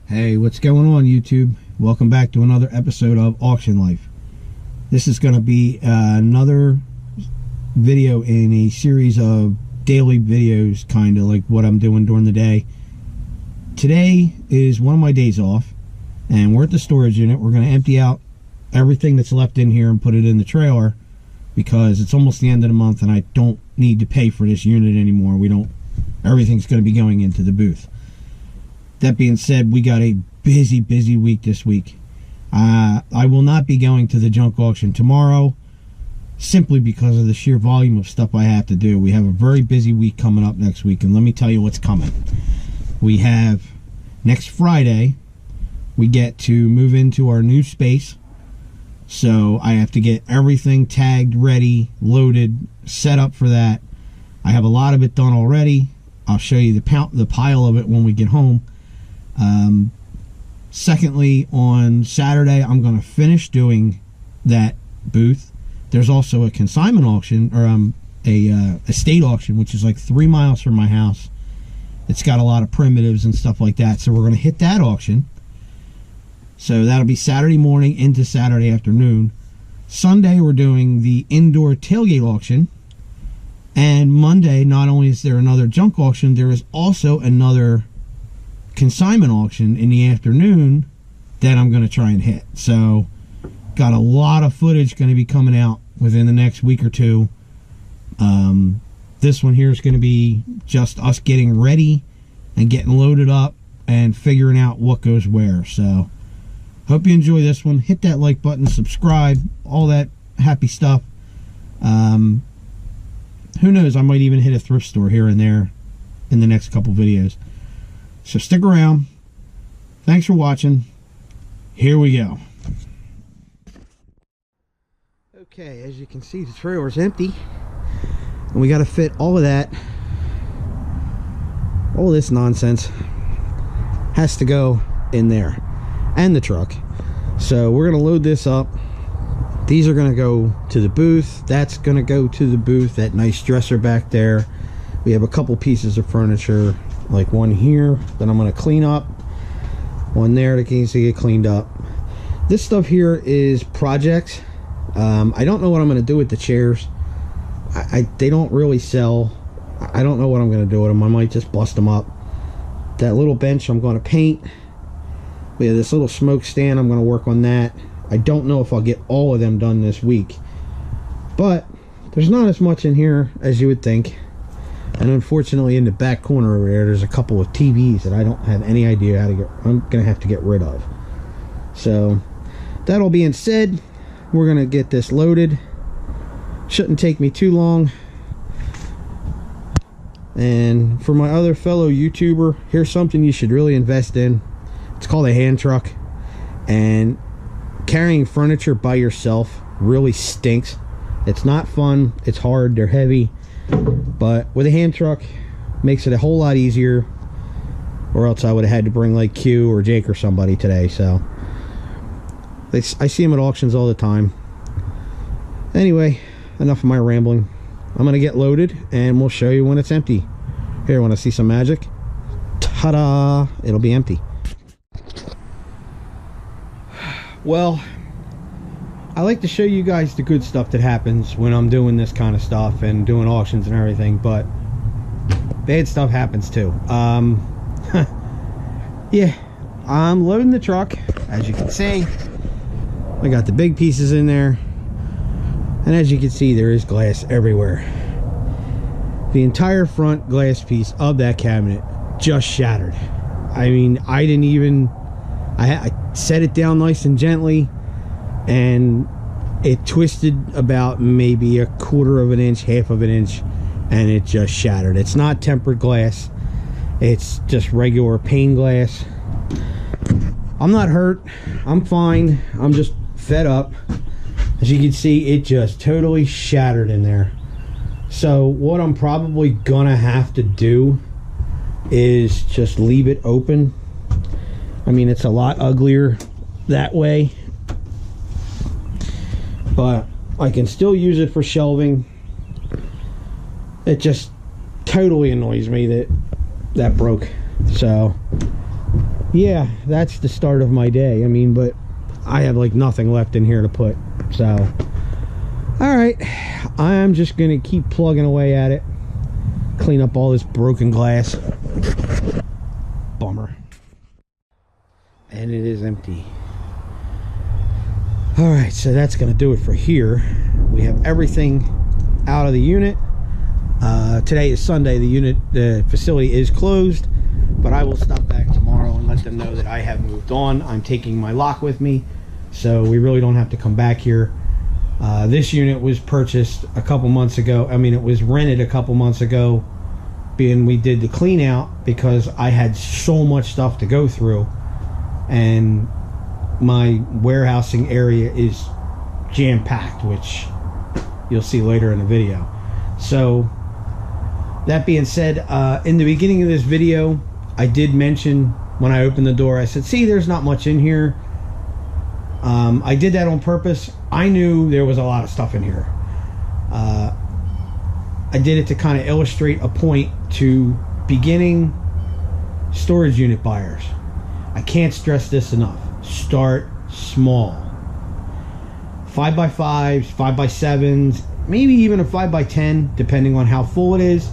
Hey, what's going on, YouTube? Welcome back to another episode of Auction Life. This is going to be another video in a series of daily videos, kind of like what I'm doing during the day. Today is one of my days off, and we're at the storage unit. We're going to empty out everything that's left in here and put it in the trailer, because it's almost the end of the month and I don't need to pay for this unit anymore. Everything's going to be going into the booth. That being said, we got a busy week this week. I will not be going to the junk auction tomorrow, simply because of the sheer volume of stuff I have to do. We have a very busy week coming up next week, and let me tell you what's coming. We have next Friday, we get to move into our new space. So I have to get everything tagged, ready, loaded, set up for that. I have a lot of it done already. I'll show you the pile of it when we get home. Secondly, on Saturday, I'm going to finish doing that booth. There's also a consignment auction, or a estate auction, which is like 3 miles from my house. It's got a lot of primitives and stuff like that, so we're going to hit that auction. So that'll be Saturday morning into Saturday afternoon. Sunday, we're doing the indoor tailgate auction. And Monday, not only is there another junk auction, there is also another consignment auction in the afternoon that I'm going to try and hit. So got a lot of footage going to be coming out within the next week or two. This one here is going to be just us getting ready and getting loaded up and figuring out what goes where. So hope you enjoy this one. Hit that like button, subscribe, all that happy stuff. Who knows, I might even hit a thrift store here and there in the next couple videos. So stick around. Thanks for watching. Here we go. Okay, as you can see, the trailer's empty. And we got to fit all of that. All this nonsense has to go in there. And the truck. So we're going to load this up. These are going to go to the booth. That's going to go to the booth. That nice dresser back there. We have a couple pieces of furniture, like one here that I'm going to clean up, one there that needs to get cleaned up. This stuff here is projects. I don't know what I'm going to do with the chairs. They don't really sell. I don't know what I'm going to do with them. I might just bust them up. That little bench I'm going to paint. We have this little smoke stand. I'm going to work on that. I don't know if I'll get all of them done this week, but there's not as much in here as you would think. And unfortunately, in the back corner over there, there's a couple of TVs that I don't have any idea how to get. I'm gonna have to get rid of. So that all being said, we're gonna get this loaded. Shouldn't take me too long. And for my other fellow YouTuber, here's something you should really invest in. It's called a hand truck. And carrying furniture by yourself really stinks. It's not fun. It's hard. They're heavy. But with a hand truck, makes it a whole lot easier. Or else I would have had to bring like Q or Jake or somebody today. So I see them at auctions all the time. Anyway, enough of my rambling. I'm gonna get loaded and we'll show you when it's empty. Here, want to see some magic? Ta-da! It'll be empty. Well, I like to show you guys the good stuff that happens when I'm doing this kind of stuff and doing auctions and everything, but bad stuff happens too. Yeah, I'm loading the truck. As you can see, I got the big pieces in there, and as you can see, there is glass everywhere. The entire front glass piece of that cabinet just shattered. I mean, I didn't even... I set it down nice and gently, and it twisted about maybe 1/4 of an inch, 1/2 of an inch, and it just shattered. It's not tempered glass. It's just regular pane glass. I'm not hurt. I'm fine. I'm just fed up. As you can see, it just totally shattered in there. So what I'm probably gonna have to do is just leave it open. I mean, it's a lot uglier that way, but I can still use it for shelving. It just totally annoys me that that broke. So yeah, that's the start of my day. I mean, but I have like nothing left in here to put. So, all right, I'm just gonna keep plugging away at it, clean up all this broken glass. Bummer. And it is empty. All right, so that's gonna do it for here. We have everything out of the unit. Today is Sunday. The facility is closed, but I will stop back tomorrow and let them know that I have moved on. I'm taking my lock with me, so we really don't have to come back here. This unit was purchased a couple months ago. I mean, it was rented a couple months ago, being we did the clean out because I had so much stuff to go through, and my warehousing area is jam-packed, which you'll see later in the video. So that being said, in the beginning of this video I did mention when I opened the door, I said, see, there's not much in here. I did that on purpose. I knew there was a lot of stuff in here. I did it to kind of illustrate a point to beginning storage unit buyers. I can't stress this enough. Start small. 5x5s, 5x7s, maybe even a 5x10, depending on how full it is.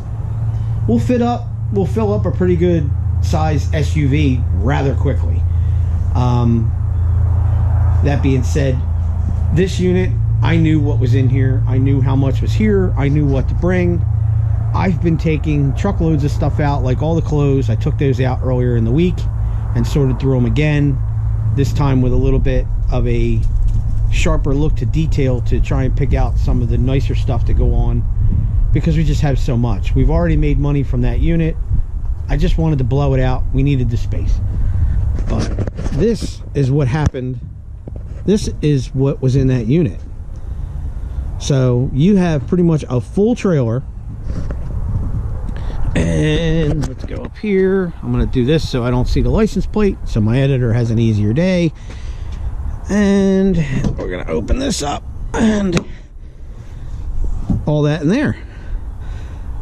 We'll fill up a pretty good size SUV rather quickly. That being said, this unit, I knew what was in here. I knew how much was here. I knew what to bring. I've been taking truckloads of stuff out, like all the clothes. I took those out earlier in the week and sorted through them again, this time with a little bit of a sharper look to detail to try and pick out some of the nicer stuff to go on, because we just have so much. We've already made money from that unit. I just wanted to blow it out. We needed the space. But this is what happened. This is what was in that unit. So you have pretty much a full trailer. And let's go up here. I'm going to do this so I don't see the license plate, so my editor has an easier day. And we're going to open this up and all that in there.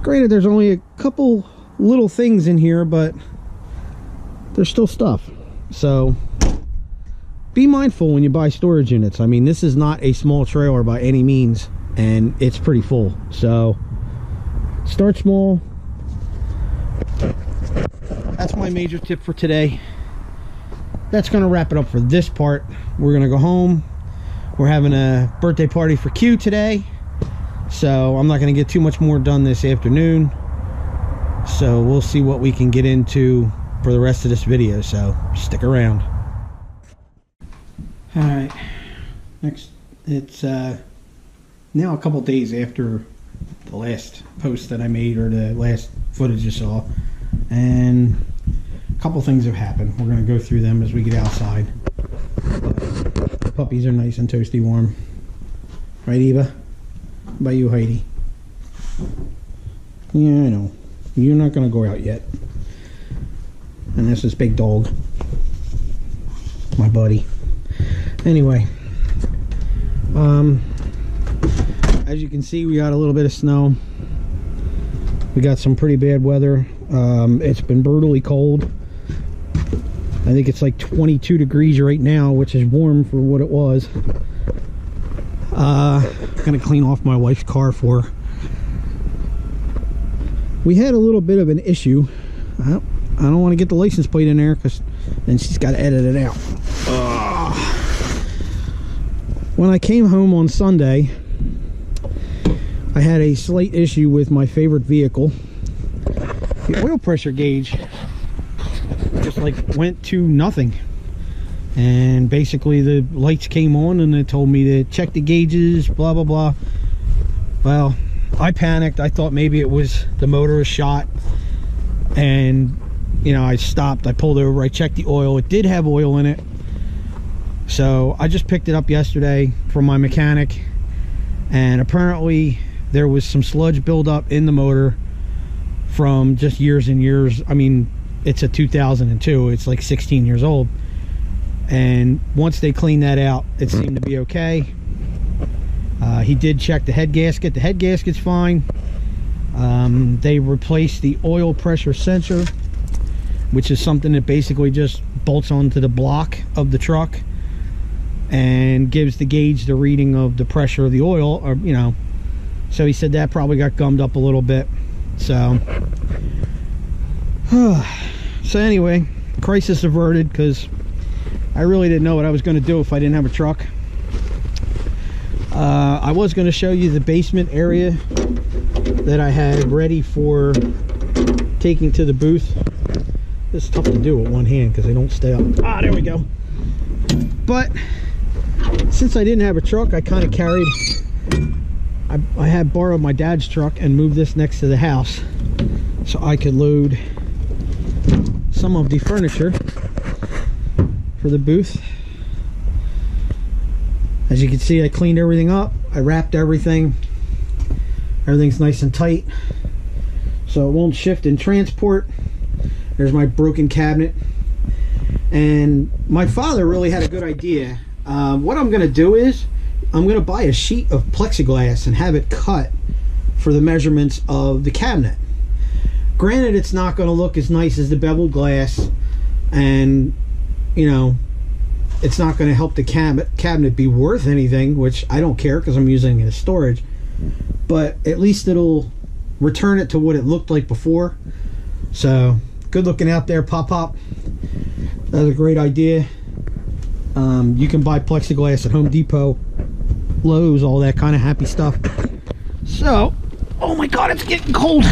Granted, there's only a couple little things in here, but there's still stuff. So be mindful when you buy storage units. I mean, this is not a small trailer by any means, and it's pretty full. So start small. That's my major tip for today. That's going to wrap it up for this part. We're going to go home. We're having a birthday party for Q today, so I'm not going to get too much more done this afternoon. So we'll see what we can get into for the rest of this video, so stick around. Alright, next, it's now a couple days after the last post that I made, or the last footage you saw, and a couple things have happened. We're going to go through them as we get outside. But the puppies are nice and toasty warm. Right, Eva? How about you, Heidi? Yeah, I know. You're not going to go out yet. And this is Big Dog. My buddy. Anyway. As you can see, we got a little bit of snow. We got some pretty bad weather. It's been brutally cold. I think it's like 22 degrees right now, which is warm for what it was. I'm gonna clean off my wife's car for her. We had a little bit of an issue. I don't want to get the license plate in there, because then she's got to edit it out. When I came home on Sunday, I had a slight issue with my favorite vehicle. The oil pressure gauge just like went to nothing, and basically the lights came on and it told me to check the gauges, blah blah blah. Well, I panicked. I thought maybe it was the motor was shot, and you know, I stopped, I pulled over, I checked the oil. It did have oil in it, so I just picked it up yesterday from my mechanic, and apparently there was some sludge buildup in the motor from just years and years. I mean, it's a 2002, it's like 16 years old, and once they cleaned that out, it seemed to be okay. He did check the head gasket. The head gasket's fine. They replaced the oil pressure sensor. which is something that basically just bolts onto the block of the truck and gives the gauge the reading of the pressure of the oil, or you know. So he said that probably got gummed up a little bit. So so anyway, crisis averted, because I really didn't know what I was going to do if I didn't have a truck. I was going to show you the basement area that I had ready for taking to the booth. It's tough to do with one hand because they don't stay up. Ah, there we go. But since I didn't have a truck, I kind of carried, I had borrowed my dad's truck and moved this next to the house so I could load some of the furniture for the booth. As you can see, I cleaned everything up. I wrapped everything. Everything's nice and tight, so it won't shift in transport. There's my broken cabinet. And my father really had a good idea. What I'm going to do is I'm going to buy a sheet of plexiglass and have it cut for the measurements of the cabinet. Granted, it's not going to look as nice as the beveled glass, and you know, it's not going to help the cabinet be worth anything, which I don't care because I'm using it as storage. But at least it'll return it to what it looked like before. So good looking out there, Pop. That was a great idea. You can buy plexiglass at Home Depot, Lowe's, all that kind of happy stuff. So, oh my god, it's getting cold.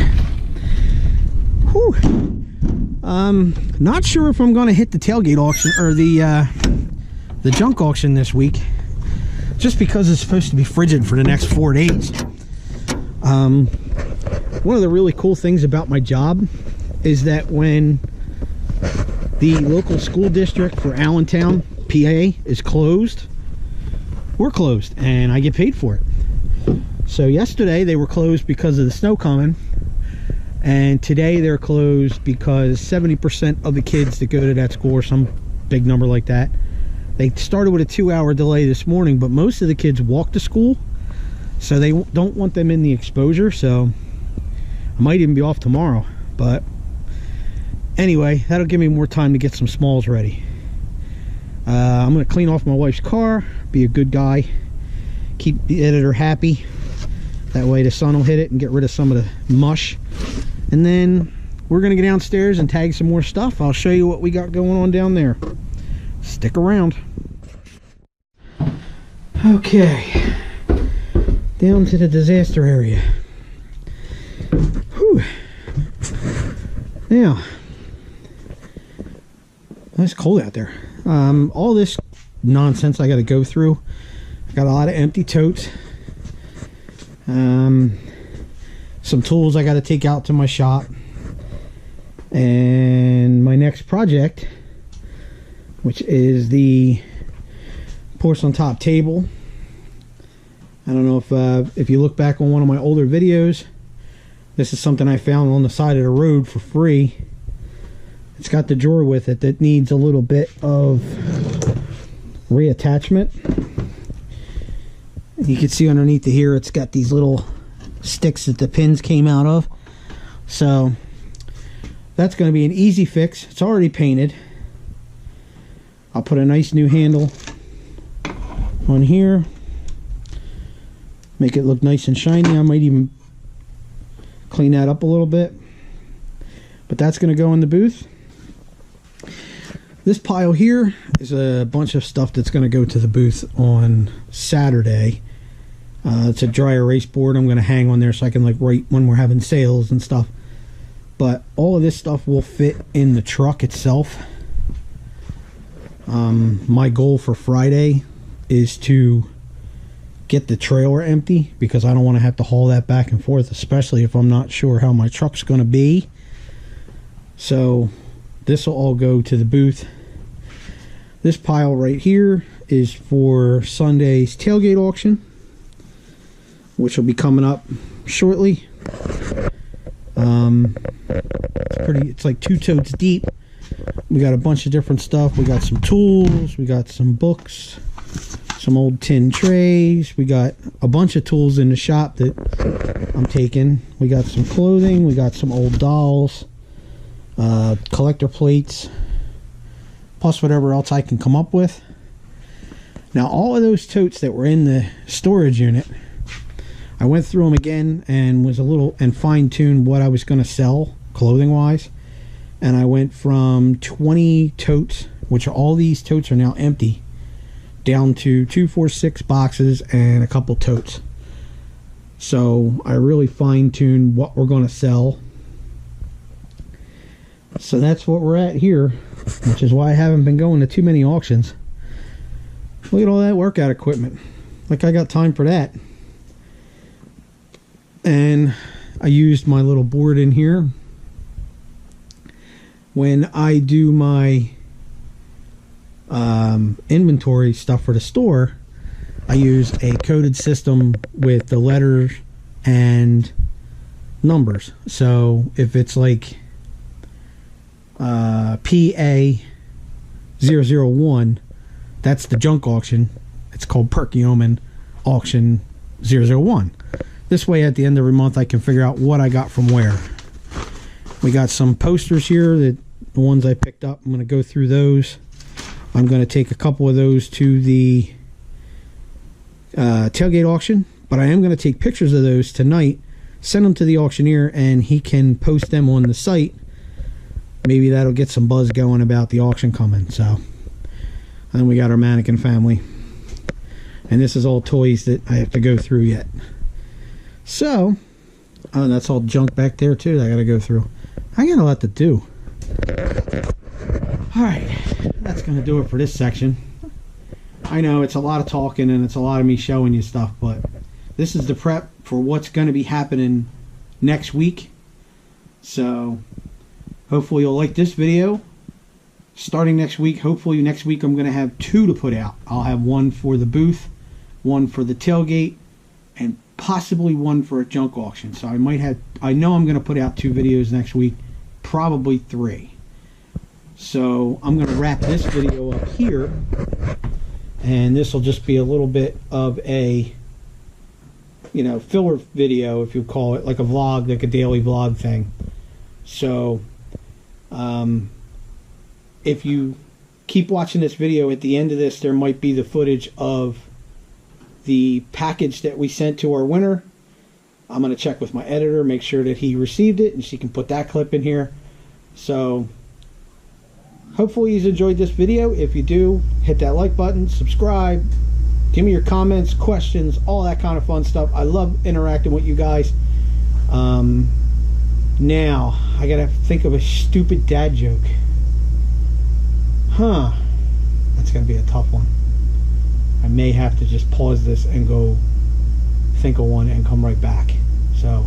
Whew. Not sure if I'm going to hit the tailgate auction or the junk auction this week, just because it's supposed to be frigid for the next 4 days. One of the really cool things about my job is that when the local school district for Allentown, PA is closed, we're closed, and I get paid for it. So yesterday they were closed because of the snow coming, and today they're closed because 70% of the kids that go to that school, or some big number like that, they started with a 2-hour delay this morning, but most of the kids walk to school, so they don't want them in the exposure. So I might even be off tomorrow, but anyway, that'll give me more time to get some smalls ready. I'm going to clean off my wife's car, be a good guy, keep the editor happy. That way the sun will hit it and get rid of some of the mush. And then we're going to get downstairs and tag some more stuff. I'll show you what we got going on down there. Stick around. Okay, down to the disaster area. Whew. Now, it's cold out there. All this nonsense I got to go through. I got a lot of empty totes. Some tools I got to take out to my shop. And my next project, which is the porcelain top table. I don't know if you look back on one of my older videos, this is something I found on the side of the road for free. It's got the drawer with it that needs a little bit of reattachment. You can see underneath here it's got these little sticks that the pins came out of. So that's going to be an easy fix. It's already painted. I'll put a nice new handle on here, make it look nice and shiny. I might even clean that up a little bit, but that's going to go in the booth. This pile here is a bunch of stuff that's going to go to the booth on Saturday. It's a dry erase board I'm going to hang on there so I can like write when we're having sales and stuff. But all of this stuff will fit in the truck itself. My goal for Friday is to get the trailer empty, because I don't want to have to haul that back and forth, especially if I'm not sure how my truck's going to be. So this will all go to the booth. This pile right here is for Sunday's tailgate auction, which will be coming up shortly. It's like 2 totes deep. We got a bunch of different stuff. We got some tools, we got some books, some old tin trays. We got a bunch of tools in the shop that I'm taking. We got some clothing, we got some old dolls, collector plates, plus whatever else I can come up with. Now, all of those totes that were in the storage unit, I went through them again and was fine-tuned what I was going to sell clothing wise, and I went from 20 totes, which all these totes are now empty, down to 2, 4, 6 boxes and a couple totes. So I really fine-tuned what we're going to sell. So that's what we're at here, which is why I haven't been going to too many auctions. Look at all that workout equipment. Like, I got time for that. And I used my little board in here. When I do my inventory stuff for the store, I use a coded system with the letters and numbers. So if it's like PA001, that's the junk auction. It's called Perkiomen Auction 001. This way, at the end of every month, I can figure out what I got from where. We got some posters here, the ones I picked up. I'm going to go through those. I'm going to take a couple of those to the tailgate auction, but I am going to take pictures of those tonight, send them to the auctioneer, and he can post them on the site. Maybe that'll get some buzz going about the auction coming. So, and then we got our mannequin family, and this is all toys that I have to go through yet. So, oh, that's all junk back there too that I gotta go through. I got a lot to do. Alright, that's gonna do it for this section. I know it's a lot of talking and it's a lot of me showing you stuff, but this is the prep for what's gonna be happening next week. So, hopefully you'll like this video. Starting next week, hopefully next week I'm gonna have 2 to put out. I'll have one for the booth, one for the tailgate, and possibly one for a junk auction. So I know I'm going to put out 2 videos next week, probably 3. So I'm going to wrap this video up here, and this will just be a little bit of a, you know, filler video, if you call it, like a vlog, like a daily vlog thing. So if you keep watching this video, at the end of this there might be the footage of the package that we sent to our winner. I'm going to check with my editor, make sure that he received it, and she can put that clip in here. So hopefully you've enjoyed this video. If you do, hit that like button, subscribe, give me your comments, questions, all that kind of fun stuff. I love interacting with you guys. Now I gotta think of a stupid dad joke. That's gonna be a tough one. I may have to just pause this and go think of one and come right back. So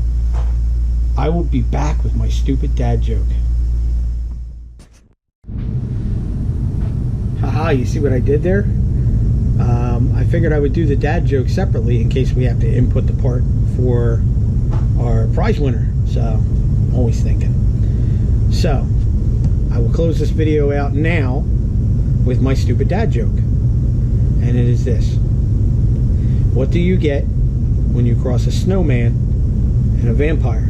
I will be back with my stupid dad joke. Haha, you see what I did there? I figured I would do the dad joke separately in case we have to input the part for our prize winner. So I'm always thinking. So I will close this video out now with my stupid dad joke. And it is this: what do you get when you cross a snowman and a vampire?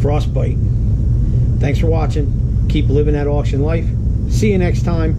Frostbite. Thanks for watching. Keep living that auction life. See you next time.